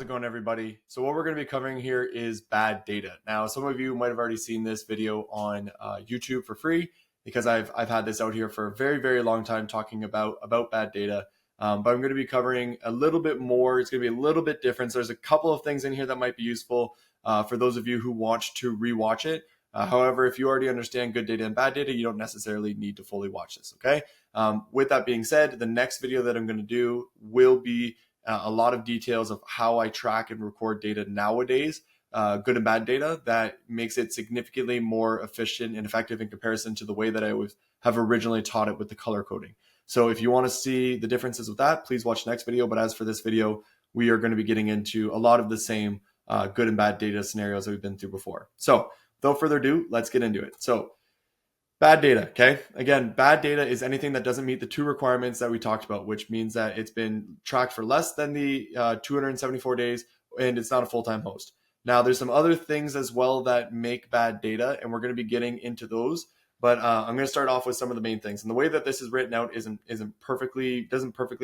it going, everybody? So what we're going to be covering here is bad data. Now, some of you might have already seen this video on YouTube for free because I've had this out here for a very, very long time talking about bad data. But I'm going to be covering a little bit more. It's going to be a little bit different. So there's a couple of things in here that might be useful for those of you who want to rewatch it. However, if you already understand good data and bad data, you don't necessarily need to fully watch this, okay? With that being said, the next video that I'm going to do will be a lot of details of how I track and record data nowadays, good and bad data, that makes it significantly more efficient and effective in comparison to the way that I have originally taught it with the color coding. So if you want to see the differences with that, please watch the next video. But as for this video, we are going to be getting into a lot of the same good and bad data scenarios that we've been through before. So without further ado, let's get into it. So bad data, okay? Again, bad data is anything that doesn't meet the two requirements that we talked about, which means that it's been tracked for less than the 274 days and it's not a full-time host. Now, there's some other things as well that make bad data, and we're going to be getting into those. But I'm going to start off with some of the main things. And the way that this is written out doesn't perfectly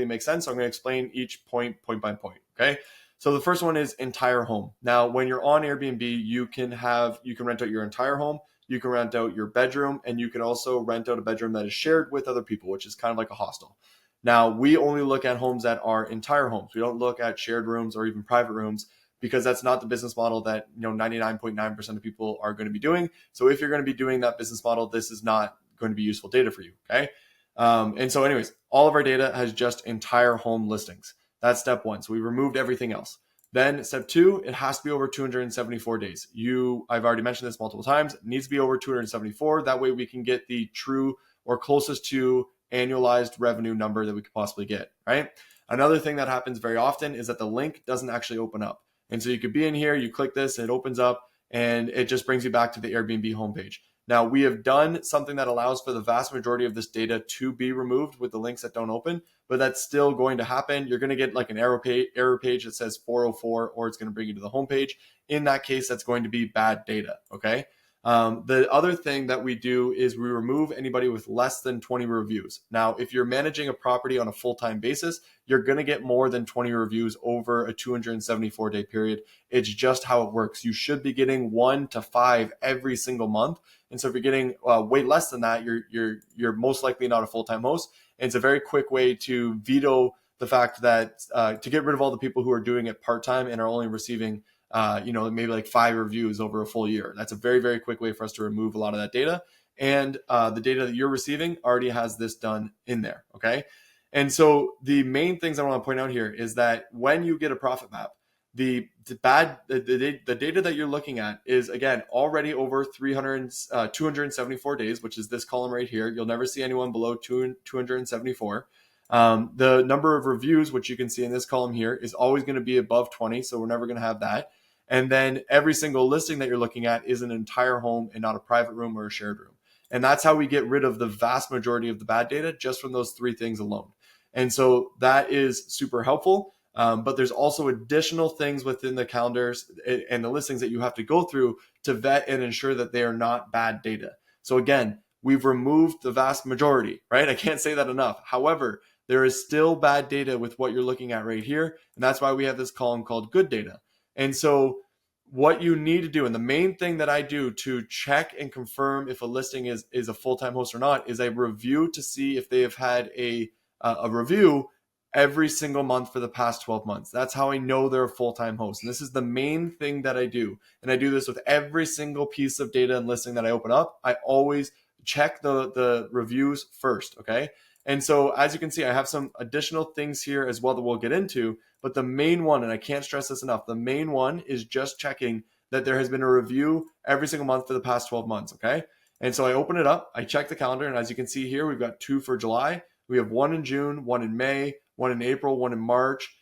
make sense. So I'm going to explain each point by point, okay? So the first one is entire home. Now, when you're on Airbnb, you can rent out your entire home. You can rent out your bedroom, and you can also rent out a bedroom that is shared with other people, which is kind of like a hostel. Now, we only look at homes that are entire homes. We don't look at shared rooms or even private rooms because that's not the business model that 99.9% of people are going to be doing. So if you're going to be doing that business model, this is not going to be useful data for you, okay? And so anyways, all of our data has just entire home listings. That's step one. So we removed everything else. Then step two, it has to be over 274 days. I've already mentioned this multiple times. It needs to be over 274. That way we can get the true or closest to annualized revenue number that we could possibly get, right? Another thing that happens very often is that the link doesn't actually open up. And so you could be in here, you click this, and it opens up, and it just brings you back to the Airbnb homepage. Now, we have done something that allows for the vast majority of this data to be removed with the links that don't open, but that's still going to happen. You're going to get like an error page that says 404, or it's going to bring you to the homepage. In that case, that's going to be bad data, okay? The other thing that we do is we remove anybody with less than 20 reviews. Now, if you're managing a property on a full-time basis, you're going to get more than 20 reviews over a 274-day period. It's just how it works. You should be getting 1 to 5 every single month. And so if you're getting way less than that, you're most likely not a full-time host. And it's a very quick way to veto the fact that to get rid of all the people who are doing it part-time and are only receiving maybe like 5 reviews over a full year. That's a very, very quick way for us to remove a lot of that data. And the data that you're receiving already has this done in there, okay? And so the main things I want to point out here is that when you get a profit map, the data that you're looking at is, again, already over 274 days, which is this column right here. You'll never see anyone below 274. The number of reviews, which you can see in this column here, is always going to be above 20, so we're never going to have that. And then every single listing that you're looking at is an entire home and not a private room or a shared room. And that's how we get rid of the vast majority of the bad data just from those 3 things alone. And so that is super helpful. But there's also additional things within the calendars and the listings that you have to go through to vet and ensure that they are not bad data. So again, we've removed the vast majority, right? I can't say that enough. However, there is still bad data with what you're looking at right here. And that's why we have this column called good data. And so what you need to do, and the main thing that I do to check and confirm if a listing is a full-time host or not, is I review to see if they have had a review every single month for the past 12 months. That's how I know they're a full-time host. And this is the main thing that I do. And I do this with every single piece of data and listing that I open up. I always check the reviews first, okay? And so as you can see, I have some additional things here as well that we'll get into. But the main one, and I can't stress this enough, the main one is just checking that there has been a review every single month for the past 12 months, okay? And so I open it up, I check the calendar, and as you can see here, we've got 2 for July. We have 1 in June, 1 in May, 1 in April, 1 in March,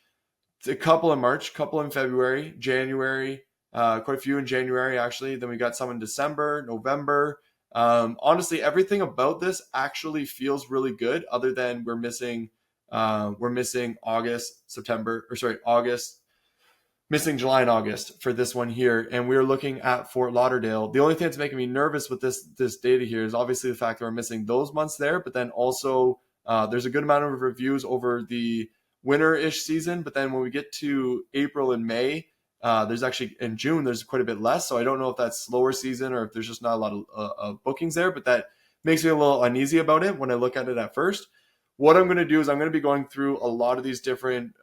a couple in March, couple in February, January, quite a few in January, actually. Then we got some in December, November. Honestly, everything about this actually feels really good, other than we're missing missing July and August for this one here. And we're looking at Fort Lauderdale. The only thing that's making me nervous with this data here is obviously the fact that we're missing those months there, but then also there's a good amount of reviews over the winter-ish season. But then when we get to April and May, there's actually in June, there's quite a bit less. So I don't know if that's slower season or if there's just not a lot of bookings there, but that makes me a little uneasy about it when I look at it at first. What I'm going to do is I'm going to be going through a lot of these different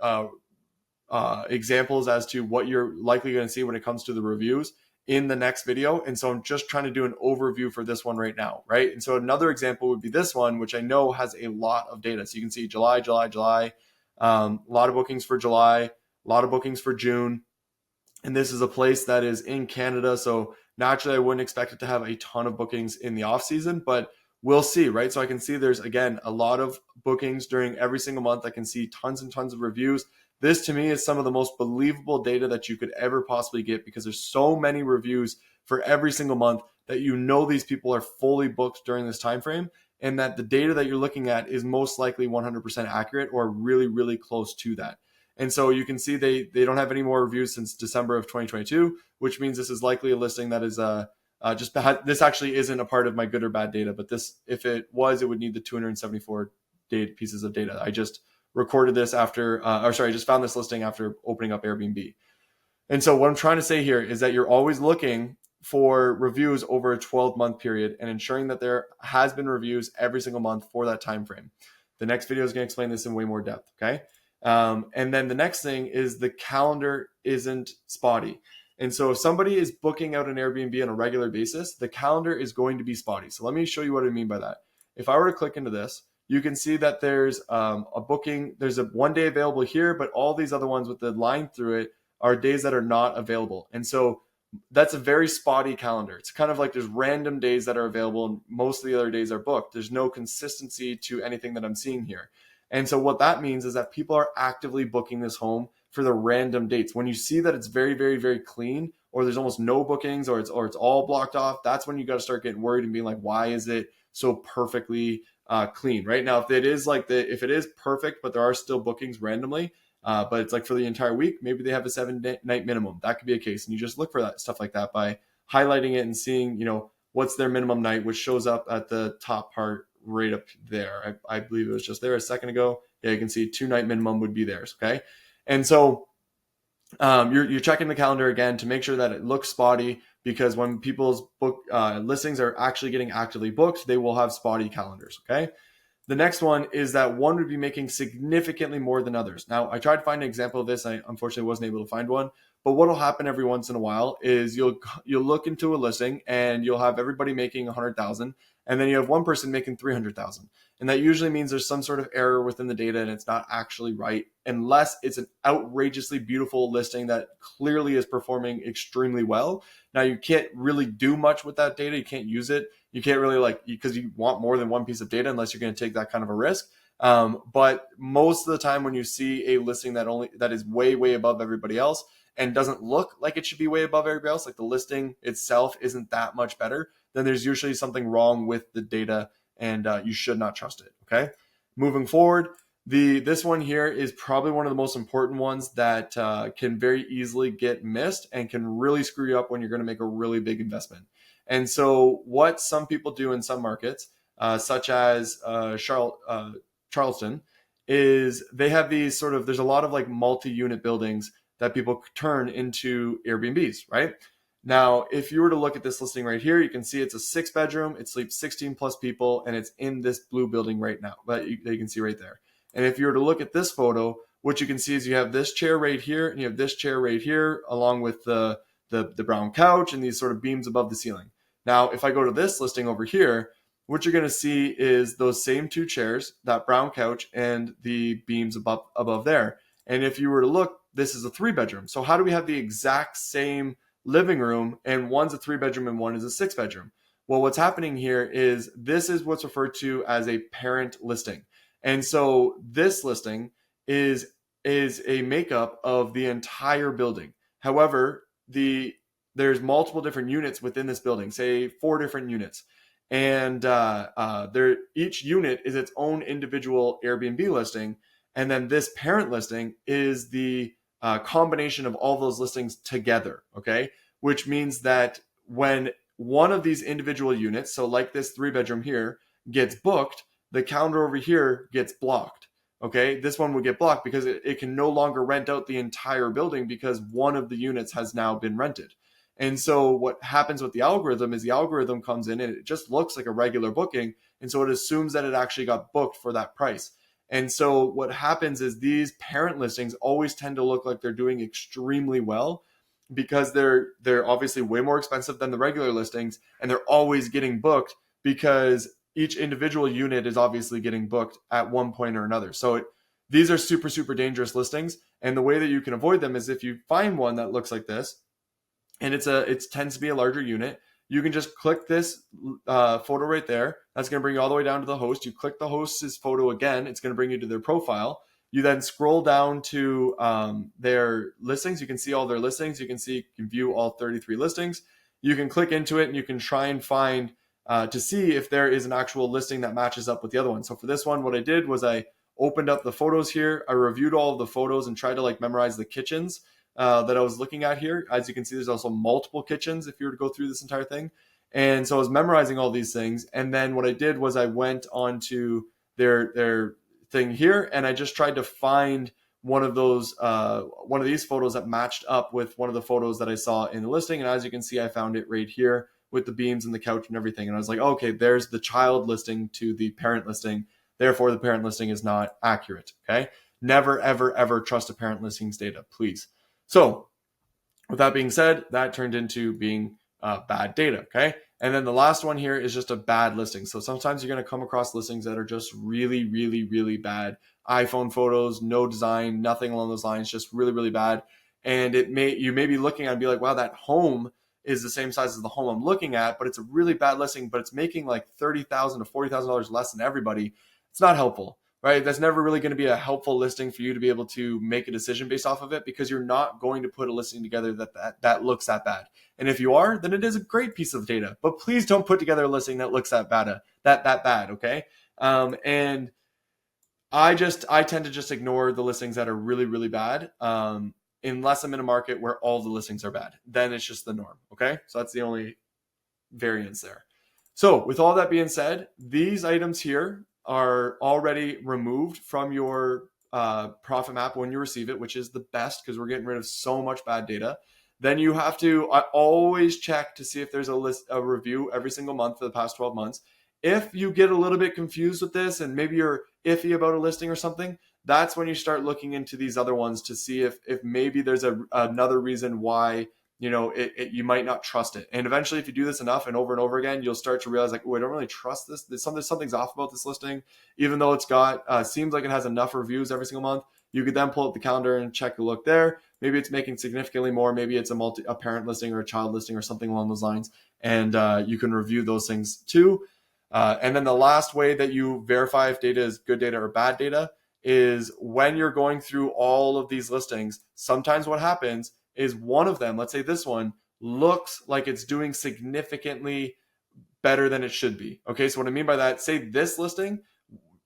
examples as to what you're likely going to see when it comes to the reviews in the next video. And so I'm just trying to do an overview for this one right now, right? And so another example would be this one, which I know has a lot of data. So you can see July, a lot of bookings for July, a lot of bookings for June. And this is a place that is in Canada. So naturally, I wouldn't expect it to have a ton of bookings in the off season, but we'll see, right? So I can see there's, again, a lot of bookings during every single month. I can see tons and tons of reviews. This to me is some of the most believable data that you could ever possibly get, because there's so many reviews for every single month that you know these people are fully booked during this time frame, and that the data that you're looking at is most likely 100% accurate or really, really close to that. And so you can see they don't have any more reviews since December of 2022, which means this is likely a listing that is just bad. This actually isn't a part of my good or bad data, but this, if it was, it would need the 274 pieces of data. I just recorded this after, I just found this listing after opening up Airbnb. And so what I'm trying to say here is that you're always looking for reviews over a 12-month period and ensuring that there has been reviews every single month for that time frame. The next video is going to explain this in way more depth, okay? And then the next thing is the calendar isn't spotty. And so if somebody is booking out an Airbnb on a regular basis, the calendar is going to be spotty. So let me show you what I mean by that. If I were to click into this, you can see that there's a booking, there's a 1 day available here, but all these other ones with the line through it are days that are not available. And so that's a very spotty calendar. It's kind of like there's random days that are available and most of the other days are booked. There's no consistency to anything that I'm seeing here. And so what that means is that people are actively booking this home for the random dates. When you see that it's very, very, very clean, or there's almost no bookings, or it's all blocked off, that's when you got to start getting worried and being like, why is it so perfectly clean? Right now, if it is perfect, but there are still bookings randomly, but it's like for the entire week, maybe they have a 7-night minimum. That could be a case, and you just look for that stuff like that by highlighting it and seeing, what's their minimum night, which shows up at the top part right up there. I believe it was just there a second ago. Yeah, you can see 2-night minimum would be theirs. Okay. And so you're checking the calendar again to make sure that it looks spotty, because when people's book listings are actually getting actively booked, they will have spotty calendars. Okay. The next one is that one would be making significantly more than others. Now, I tried to find an example of this. I unfortunately wasn't able to find one. But what will happen every once in a while is you'll look into a listing and you'll have everybody making 100,000, and then you have one person making 300,000. And that usually means there's some sort of error within the data and it's not actually right, unless it's an outrageously beautiful listing that clearly is performing extremely well. Now, you can't really do much with that data. You can't use it. You can't really because you want more than one piece of data unless you're going to take that kind of a risk. But most of the time when you see a listing that is way, way above everybody else and doesn't look like it should be way above everybody else, like the listing itself isn't that much better, then there's usually something wrong with the data, and you should not trust it. Okay. Moving forward, this one here is probably one of the most important ones that can very easily get missed and can really screw you up when you're going to make a really big investment. And so what some people do in some markets, such as Charleston, is they have these there's a lot of multi-unit buildings that people turn into Airbnbs, right? Now, if you were to look at this listing right here, you can see it's a 6-bedroom, it sleeps 16 plus people, and it's in this blue building right now, that you can see right there. And if you were to look at this photo, what you can see is you have this chair right here, and you have this chair right here, along with the brown couch and these sort of beams above the ceiling. Now, if I go to this listing over here, what you're going to see is those same 2 chairs, that brown couch, and the beams above there. And if you were to look, this is a 3-bedroom. So how do we have the exact same living room and one's a 3-bedroom and one is a 6-bedroom? Well, what's happening here is this is what's referred to as a parent listing. And so this listing is a makeup of the entire building. However, there's multiple different units within this building, say 4 different units. And each unit is its own individual Airbnb listing. And then this parent listing is the combination of all those listings together, okay? Which means that when one of these individual units, so like this 3-bedroom here, gets booked, the calendar over here gets blocked. okay, this one would get blocked because it can no longer rent out the entire building because one of the units has now been rented. And so what happens with the algorithm is the algorithm comes in and it just looks like a regular booking. And so it assumes that it actually got booked for that price. And so what happens is these parent listings always tend to look like they're doing extremely well because they're obviously way more expensive than the regular listings, and they're always getting booked because each individual unit is obviously getting booked at one point or another. So these are super, super dangerous listings. And the way that you can avoid them is if you find one that looks like this, and it tends to be a larger unit, you can just click this photo right there. That's going to bring you all the way down to the host. You click the host's photo again, it's going to bring you to their profile. You then scroll down to their listings. You can see all their listings. You can view all 33 listings. You can click into it and you can try and find to see if there is an actual listing that matches up with the other one. So for this one, what I did was I opened up the photos here. I reviewed all of the photos and tried to like memorize the kitchens that I was looking at here. As you can see, there's also multiple kitchens if you were to go through this entire thing. And so I was memorizing all these things. And then what I did was I went onto their thing here and I just tried to find one of these photos that matched up with one of the photos that I saw in the listing. And as you can see, I found it right here with the beams and the couch and everything. And I was like, okay, there's the child listing to the parent listing. Therefore, the parent listing is not accurate. Okay. Never, ever, ever trust a parent listing's data, please. So with that being said, that turned into being bad data. Okay. And then the last one here is just a bad listing. So sometimes you're going to come across listings that are just really, really, really bad. iPhone photos, no design, nothing along those lines, just really, really bad. And you may be looking at it and be like, wow, that home is the same size as the home I'm looking at, but it's a really bad listing, but it's making like $30,000 to $40,000 less than everybody. It's not helpful, right? That's never really going to be a helpful listing for you to be able to make a decision based off of it, because you're not going to put a listing together that looks that bad. And if you are, then it is a great piece of data, but please don't put together a listing that looks that bad, okay? And I tend to just ignore the listings that are really, really bad. Unless I'm in a market where all the listings are bad, then it's just the norm. Okay. So that's the only variance there. So with all that being said, these items here are already removed from your profit map when you receive it, which is the best because we're getting rid of so much bad data. Then you have to always check to see if there's a review every single month for the past 12 months. If you get a little bit confused with this and maybe you're iffy about a listing or something, that's when you start looking into these other ones to see if maybe there's another reason why you might not trust it. And eventually, if you do this enough and over again, you'll start to realize like, oh, I don't really trust this. Something's off about this listing, even though it's got seems like it has enough reviews every single month. You could then pull up the calendar and check the look there. Maybe it's making significantly more. Maybe it's a parent listing or a child listing or something along those lines. And you can review those things too. And then the last way that you verify if data is good data or bad data is when you're going through all of these listings. Sometimes what happens is one of them, let's say this one, looks like it's doing significantly better than it should be. Okay, so what I mean by that, say this listing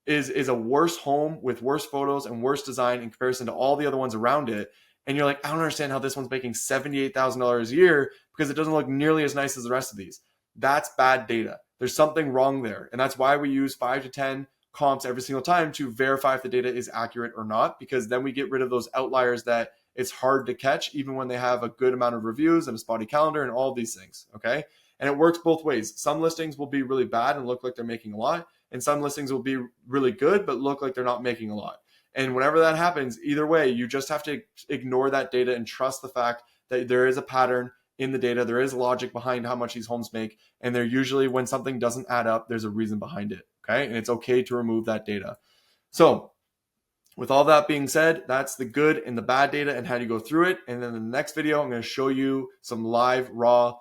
is a worse home with worse photos and worse design in comparison to all the other ones around it. And you're like, I don't understand how this one's making $78,000 a year because it doesn't look nearly as nice as the rest of these. That's bad data. There's something wrong there. And that's why we use 5 to 10 comps every single time to verify if the data is accurate or not, because then we get rid of those outliers that it's hard to catch even when they have a good amount of reviews and a spotty calendar and all of these things. Okay. And it works both ways. Some listings will be really bad and look like they're making a lot. And some listings will be really good, but look like they're not making a lot. And whenever that happens, either way, you just have to ignore that data and trust the fact that there is a pattern in the data. There is logic behind how much these homes make. And they're usually, when something doesn't add up, there's a reason behind it. Okay. And it's okay to remove that data. So with all that being said, that's the good and the bad data and how you go through it. And then in the next video, I'm going to show you some live raw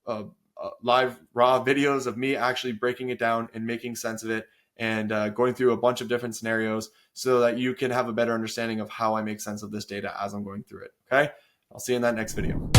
videos of me actually breaking it down and making sense of it and going through a bunch of different scenarios so that you can have a better understanding of how I make sense of this data as I'm going through it. Okay. I'll see you in that next video.